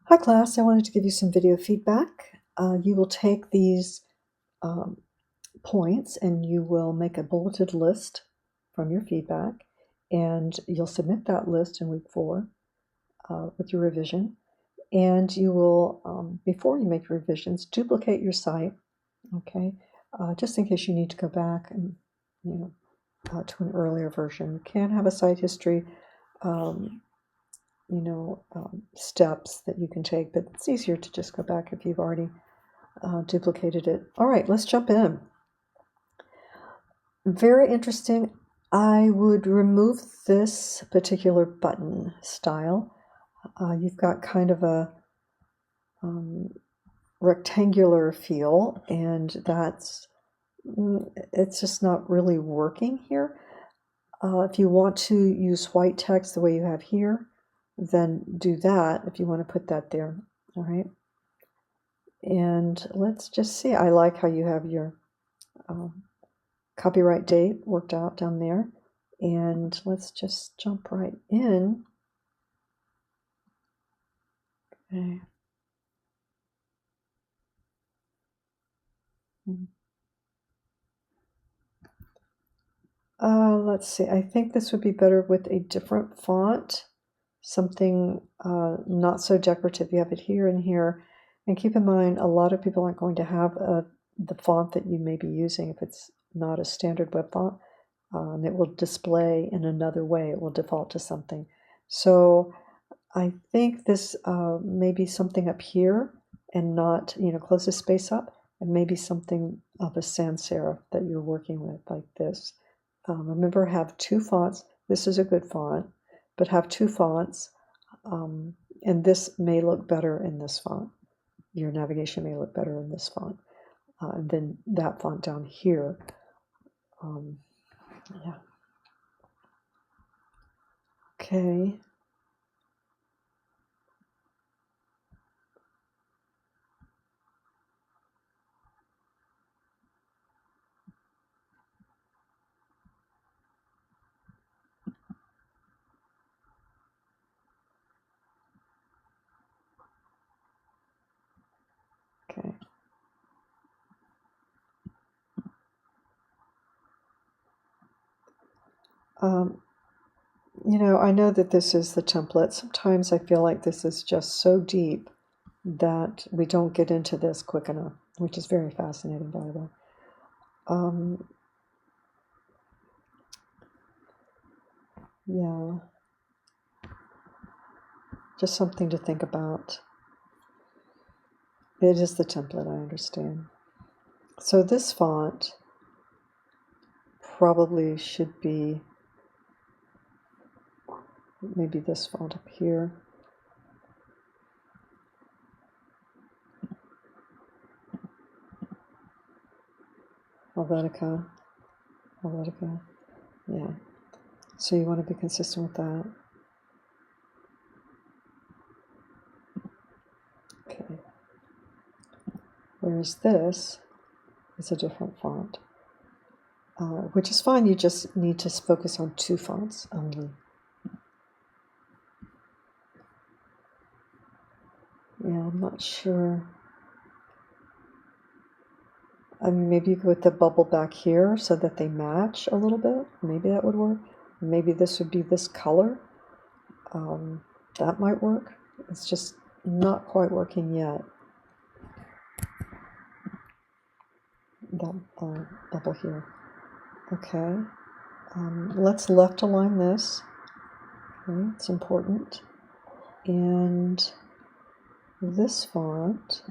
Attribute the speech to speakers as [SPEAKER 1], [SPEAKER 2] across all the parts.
[SPEAKER 1] Hi class, I wanted to give you some video feedback. You will take these um, points and you will make a bulleted list from your feedback, and you'll submit that list in week 4 with your revision. And you will, before you make revisions, duplicate your site, okay? Just in case you need to go back and, to an earlier version. You can have a site history um, steps that you can take, but it's easier to just go back if you've already duplicated it. All right, let's jump in. Very interesting. I would remove this particular button style. You've got kind of a rectangular feel, and it's just not really working here. If you want to use white text the way you have here, then do that if you want to put that there. All right. And let's just see. I like how you have your copyright date worked out down there. And let's just jump right in. Okay. Let's see. I think this would be better with a different font, something not so decorative. You have it here and here. And keep in mind, a lot of people aren't going to have the font that you may be using if it's not a standard web font. And it will display in another way. It will default to something. So I think this may be something up here and not, close the space up, and maybe something of a sans serif that you're working with, like this. Remember, have 2 fonts. This is a good font, but have 2 fonts, and this may look better in this font. Your navigation may look better in this font, and then that font down here. Yeah. Okay. Okay. I know that this is the template. Sometimes I feel like this is just so deep that we don't get into this quick enough, which is very fascinating, by the way. Yeah, just something to think about. It is the template, I understand. So this font probably should be maybe this font up here. Helvetica. Yeah. So you want to be consistent with that. Okay. Whereas this is a different font, which is fine. You just need to focus on 2 fonts only. Yeah, I'm not sure. I mean, maybe you could put the bubble back here so that they match a little bit. Maybe that would work. Maybe this would be this color. That might work. It's just not quite working yet. That bubble here. Okay. Let's left align this. Okay, it's important. And this font.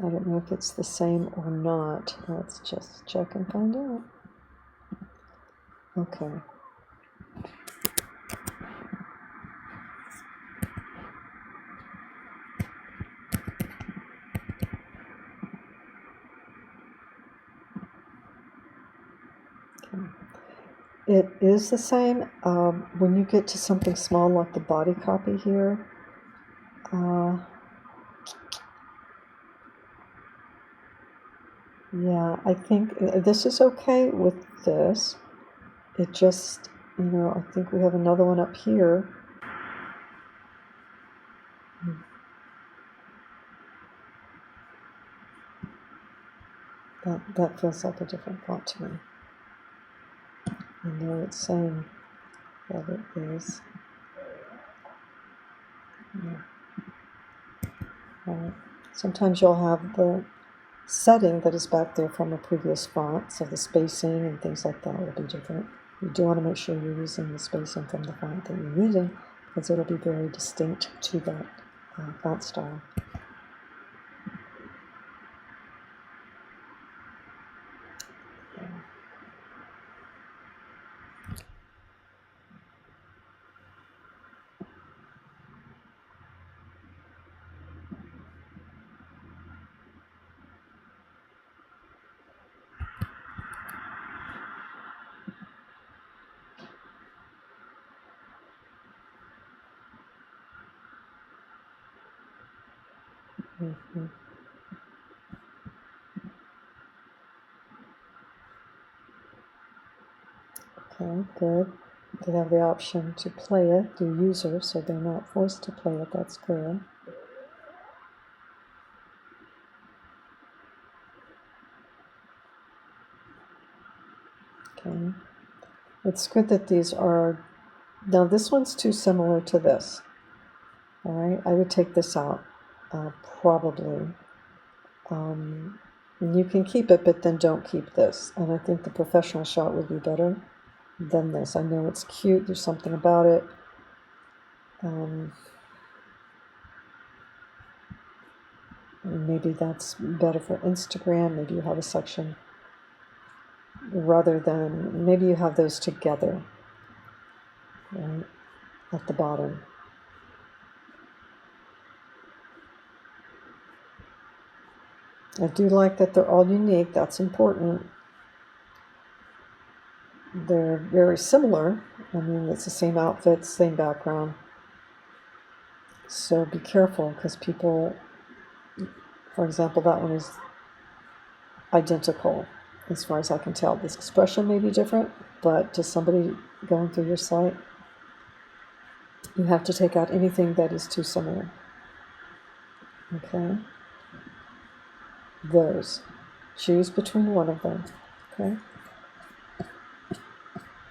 [SPEAKER 1] I don't know if it's the same or not. Let's just check and find out. Okay. It is the same. When you get to something small like the body copy here, Yeah, I think this is okay with this. It just, I think we have another one up here. That feels like a different font to me. I know it's saying that it is. Yeah. Sometimes you'll have the setting that is back there from a previous font, so the spacing and things like that will be different. You do want to make sure you're using the spacing from the font that you're using, because it'll be very distinct to that font style. Mm-hmm. Okay, good. They have the option to play it, the user, so they're not forced to play it. That's good. Okay. It's good that these are, now this one's too similar to this. All right, I would take this out, probably. And you can keep it, but then don't keep this. And I think the professional shot would be better than this. I know it's cute, there's something about it. Maybe that's better for Instagram. Maybe you have a section rather than, maybe you have those together, right, at the bottom. I do like that they're all unique. That's important. They're very similar. I mean, it's the same outfit, same background. So be careful, because people, for example, that one is identical as far as I can tell. This expression may be different, but to somebody going through your site, you have to take out anything that is too similar. Okay? Those. Choose between one of them. Okay?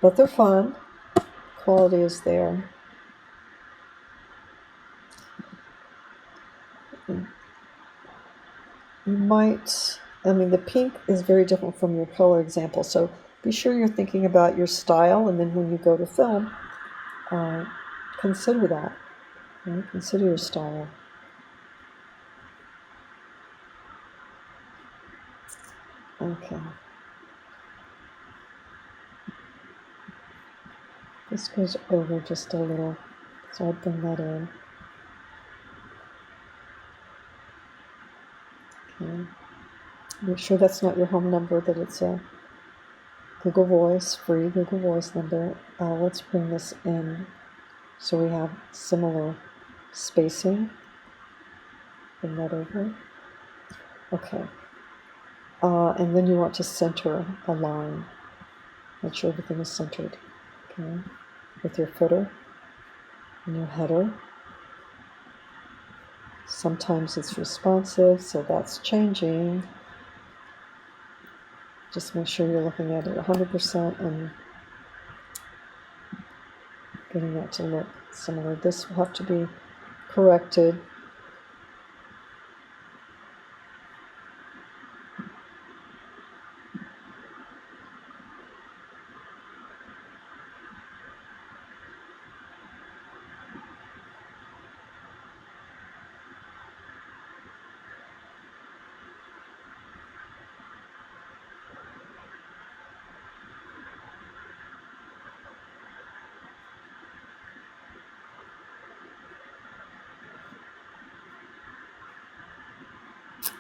[SPEAKER 1] But they're fun. Quality is there. You might, I mean, the pink is very different from your color example, so be sure you're thinking about your style, and then when you go to film, consider that. Right? Consider your style. Okay. This goes over just a little, so I'll bring that in. Okay. Make sure that's not your home number, that it's a Google Voice, free Google Voice number. Let's bring this in so we have similar spacing. Bring that over. Okay. And then you want to center a line. Make sure everything is centered. Okay. With your footer and your header. Sometimes it's responsive, so that's changing. Just make sure you're looking at it 100% and getting that to look similar. This will have to be corrected.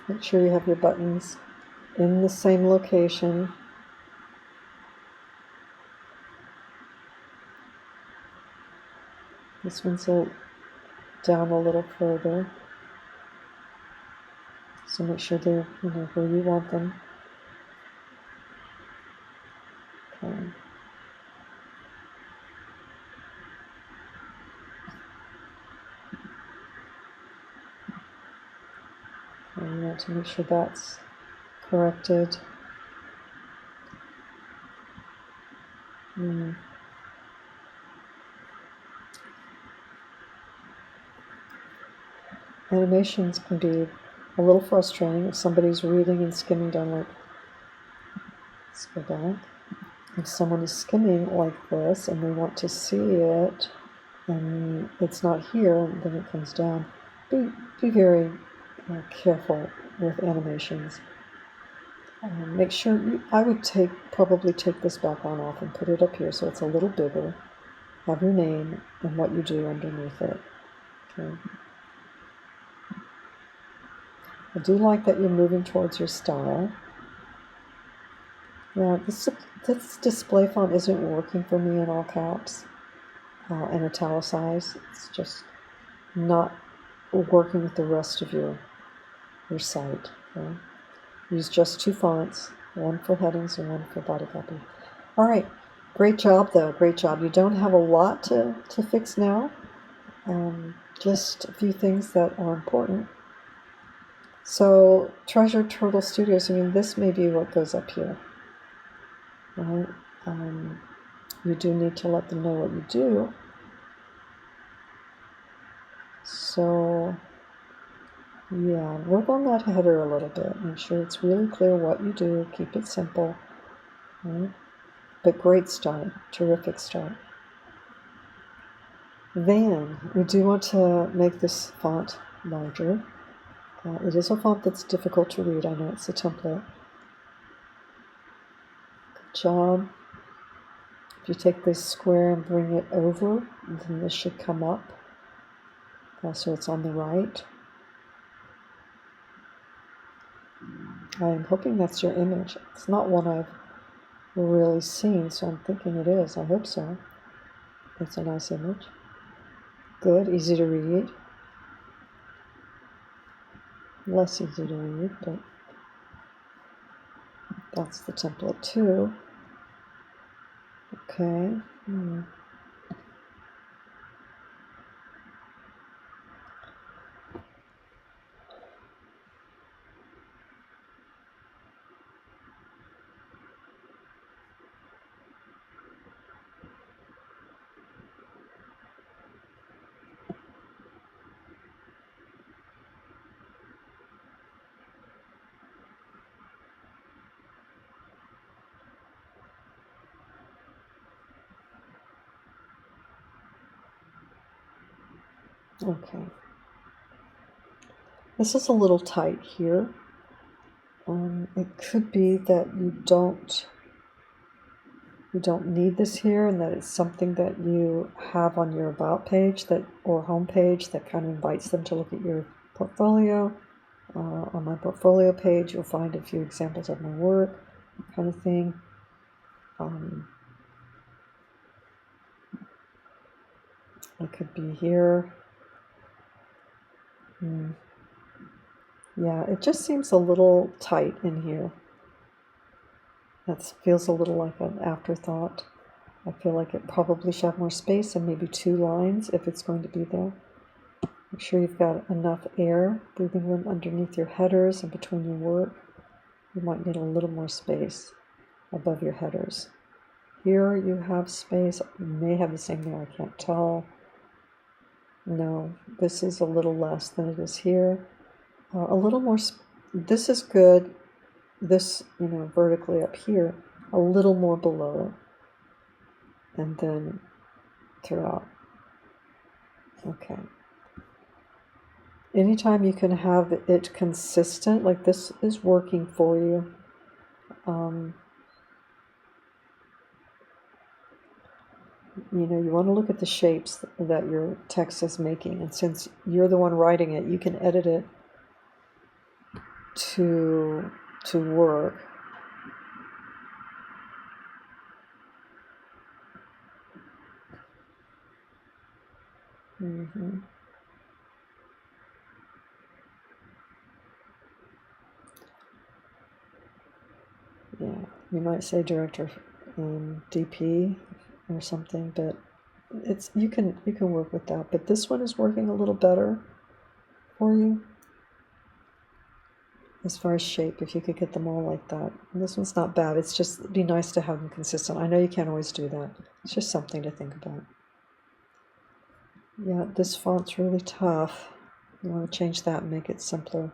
[SPEAKER 1] Make sure you have your buttons in the same location. This one's down a little further. So make sure they're where you want them. Okay. And you want to make sure that's corrected. Animations can be a little frustrating if somebody's reading and skimming down like, let's go back. If someone is skimming like this and they want to see it and it's not here, and then it comes down, be very careful with animations. Make sure, I would probably take this background off and put it up here so it's a little bigger. Have your name and what you do underneath it. Okay. I do like that you're moving towards your style. Yeah, this display font isn't working for me in all caps and italicized. It's just not working with the rest of your site. Okay? Use just two fonts, one for headings and one for body copy. All right, great job though, great job. You don't have a lot to fix now, just a few things that are important. So Treasure Turtle Studios, I mean, this may be what goes up here, right? You do need to let them know what you do. So yeah, work on that header a little bit. Make sure it's really clear what you do. Keep it simple. Right? But great start. Terrific start. Then we do want to make this font larger. It is a font that's difficult to read. I know it's a template. Good job. If you take this square and bring it over, then this should come up. So it's on the right. I'm hoping that's your image. It's not one I've really seen, so I'm thinking it is. I hope so. It's a nice image. Good, easy to read. Less easy to read, but that's the template too. Okay. Okay. This is a little tight here. It could be that you don't need this here, and that it's something that you have on your about page or home page that kind of invites them to look at your portfolio. On my portfolio page, you'll find a few examples of my work, kind of thing. It could be here. Yeah, it just seems a little tight in here. That feels a little like an afterthought. I feel like it probably should have more space and maybe 2 lines if it's going to be there. Make sure you've got enough air, breathing room underneath your headers and between your work. You might need a little more space above your headers. Here you have space. You may have the same there, I can't tell. No, this is a little less than it is here. A little more, this is good. This, vertically up here, a little more below it. And then throughout. Okay. Anytime you can have it consistent, like this is working for you. You want to look at the shapes that your text is making. And since you're the one writing it, you can edit it to work. Yeah, you might say director DP or something, but you can work with that. But this one is working a little better for you as far as shape, if you could get them all like that. And this one's not bad. It's just, it'd be nice to have them consistent. I know you can't always do that. It's just something to think about. Yeah, this font's really tough. You want to change that and make it simpler.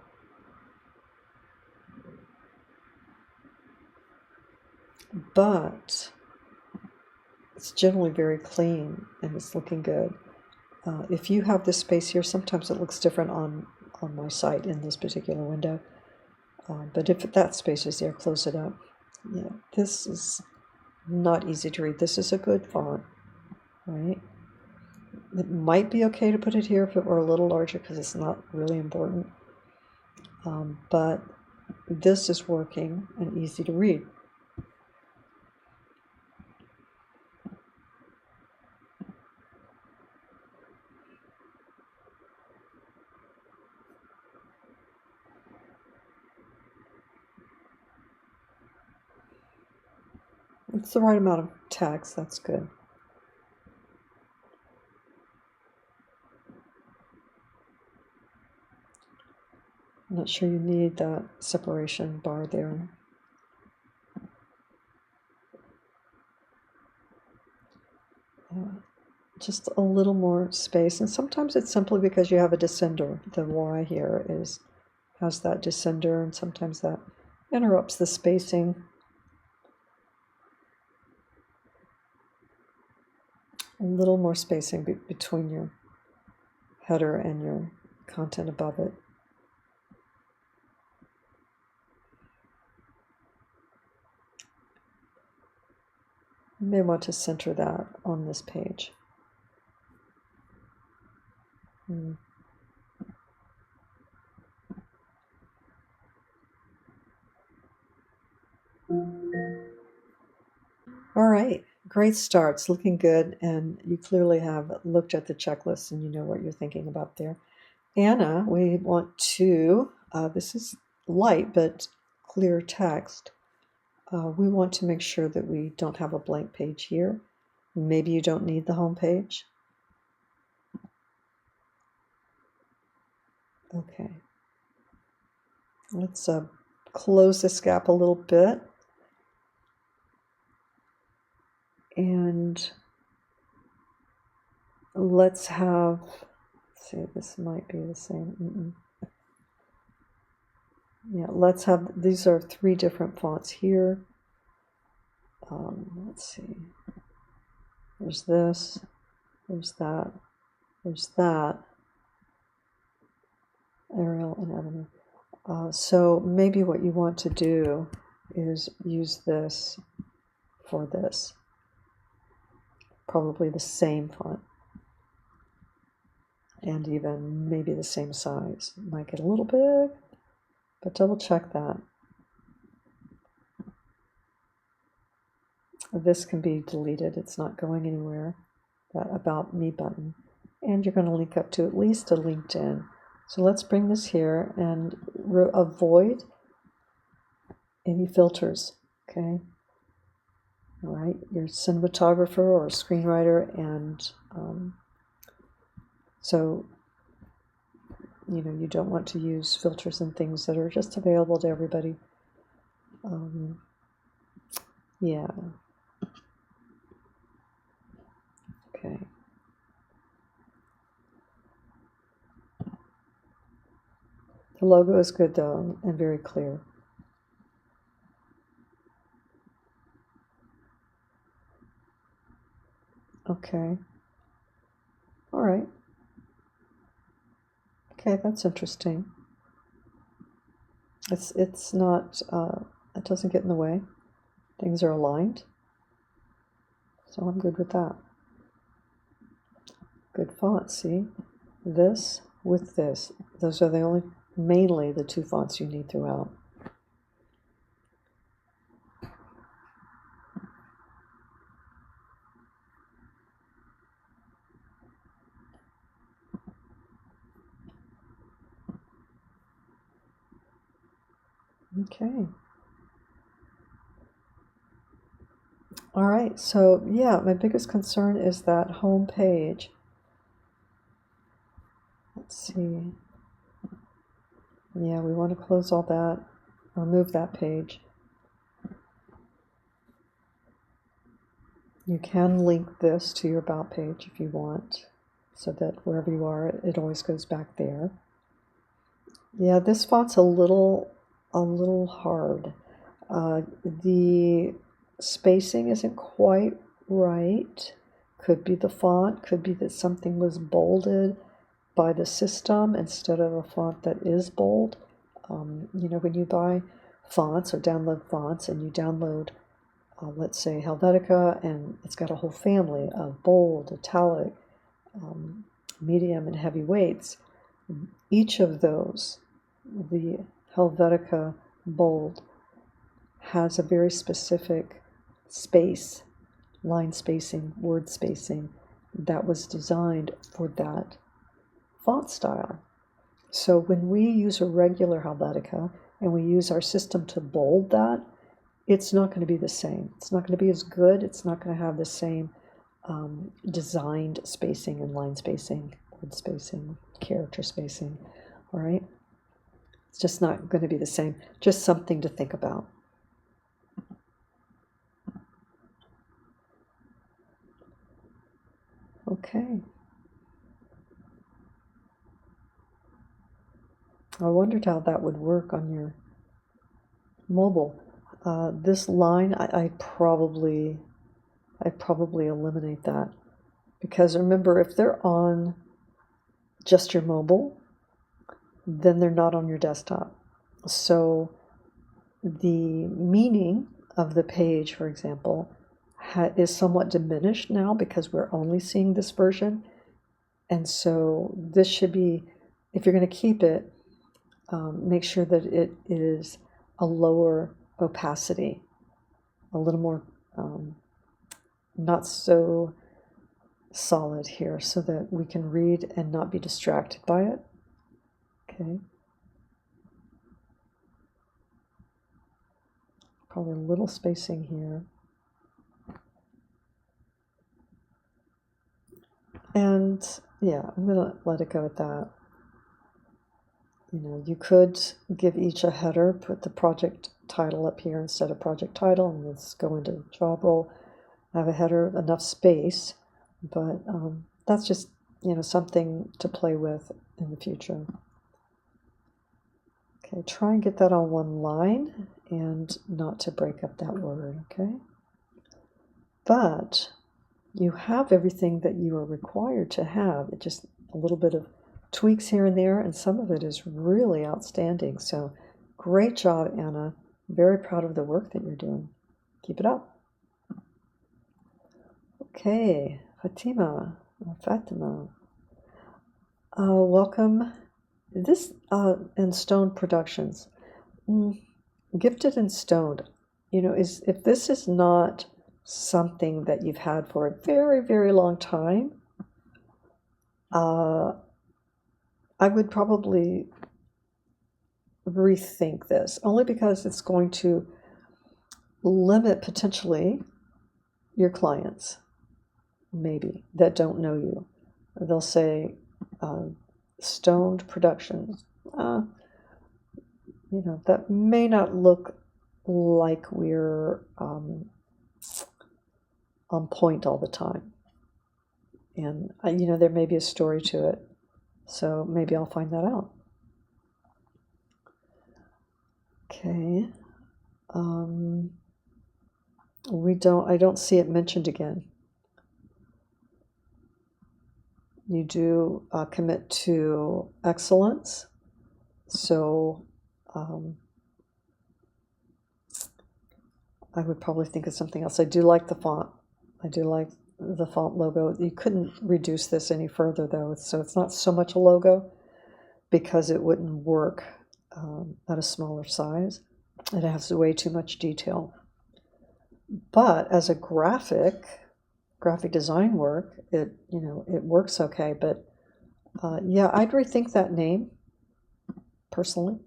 [SPEAKER 1] But it's generally very clean and it's looking good. If you have this space here, sometimes it looks different on my site in this particular window. But if that space is there, close it up. Yeah, this is not easy to read. This is a good font, right? It might be okay to put it here if it were a little larger because it's not really important. But this is working and easy to read. It's the right amount of text, that's good. I'm not sure you need that separation bar there. Just a little more space, and sometimes it's simply because you have a descender. The Y here has that descender, and sometimes that interrupts the spacing. A little more spacing between your header and your content above it. You may want to center that on this page. All right, great start. It's looking good, and you clearly have looked at the checklist and you know what you're thinking about there. Anna, we want to, this is light but clear text. We want to make sure that we don't have a blank page here. Maybe you don't need the home page. Okay. Let's close this gap a little bit. And let's have, let's see, this might be the same. Yeah, let's have, these are 3 different fonts here. Let's see. There's this, there's that, there's that. Arial and Ebony. So maybe what you want to do is use this for this. Probably the same font. And even maybe the same size. It might get a little big, but double check that. This can be deleted. It's not going anywhere. That About Me button. And you're going to link up to at least a LinkedIn. So let's bring this here and avoid any filters, okay? All right, you're a cinematographer or a screenwriter, and so, you know, you don't want to use filters and things that are just available to everybody. Yeah. Okay. The logo is good though, and very clear. Okay. All right. Okay, that's interesting. It's not, it doesn't get in the way. Things are aligned. So I'm good with that. Good font, see? This with this. Those are the only, mainly the 2 fonts you need throughout. Okay. All right, so yeah, my biggest concern is that home page. Let's see. Yeah, we want to close all that, remove that page. You can link this to your About page if you want, so that wherever you are, it always goes back there. Yeah, this font's a little hard. The spacing isn't quite right. Could be the font, could be that something was bolded by the system instead of a font that is bold. You know, when you buy fonts or download fonts and you download, let's say Helvetica, and it's got a whole family of bold, italic, medium, and heavy weights, each of those, the Helvetica bold, has a very specific space, line spacing, word spacing, that was designed for that font style. So when we use a regular Helvetica and we use our system to bold that, it's not going to be the same. It's not going to be as good. It's not going to have the same designed spacing and line spacing, word spacing, character spacing. All right? It's just not going to be the same. Just something to think about. Okay. I wondered how that would work on your mobile. This line, I probably eliminate that, because remember, if they're on just your mobile, then they're not on your desktop. So the meaning of the page, for example, is somewhat diminished now because we're only seeing this version. And so this should be, if you're going to keep it, make sure that it is a lower opacity, a little more not so solid here, so that we can read and not be distracted by it. Okay. Probably a little spacing here. And yeah, I'm going to let it go at that. You know, you could give each a header, put the project title up here instead of project title, and let's go into job role, have a header, enough space, but that's just, you know, something to play with in the future. Okay, try and get that on one line and not to break up that word, okay? But you have everything that you are required to have. It just a little bit of tweaks here and there, and some of it is really outstanding. So great job, Anna. Very proud of the work that you're doing. Keep it up. Okay, Fatima. Welcome. This and Stone Productions. Gifted and Stoned. You know, if this is not something that you've had for a very, very long time, I would probably rethink this, only because it's going to limit potentially your clients, maybe, that don't know you. They'll say, Stoned Productions. You know, that may not look like we're on point all the time. And, you know, there may be a story to it. So maybe I'll find that out. Okay. I don't see it mentioned again. You do commit to excellence. So I would probably think of something else. I do like the font. I do like the font logo. You couldn't reduce this any further, though, so it's not so much a logo, because it wouldn't work at a smaller size. It has way too much detail. But as a graphic design work, it works okay. But yeah, I'd rethink that name personally.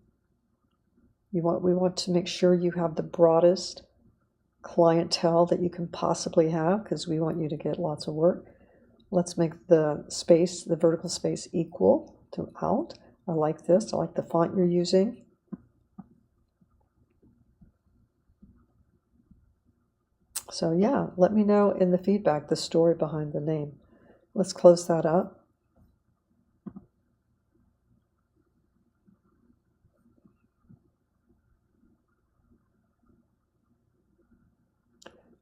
[SPEAKER 1] We want to make sure you have the broadest clientele that you can possibly have, because we want you to get lots of work. Let's make the space, the vertical space, equal throughout. I like this. I like the font you're using. So yeah, let me know in the feedback the story behind the name. Let's close that up.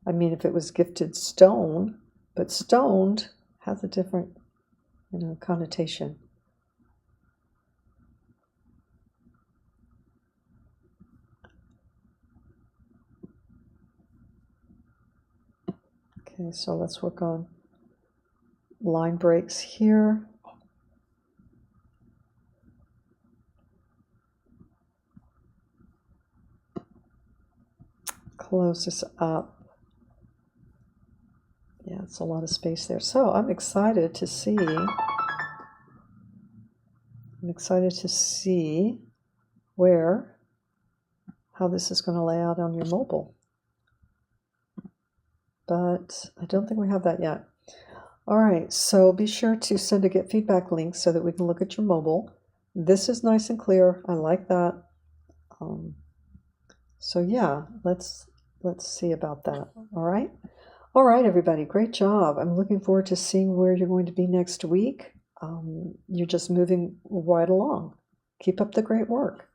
[SPEAKER 1] I mean, if it was gifted stone, but stoned has a different, connotation. Okay, so let's work on line breaks here. Close this up. Yeah, it's a lot of space there. So I'm excited to see. How this is going to lay out on your mobile. But I don't think we have that yet. All right, so be sure to send a get feedback link so that we can look at your mobile. This is nice and clear. I like that. So yeah, let's see about that. All right. All right, everybody, great job. I'm looking forward to seeing where you're going to be next week. You're just moving right along. Keep up the great work.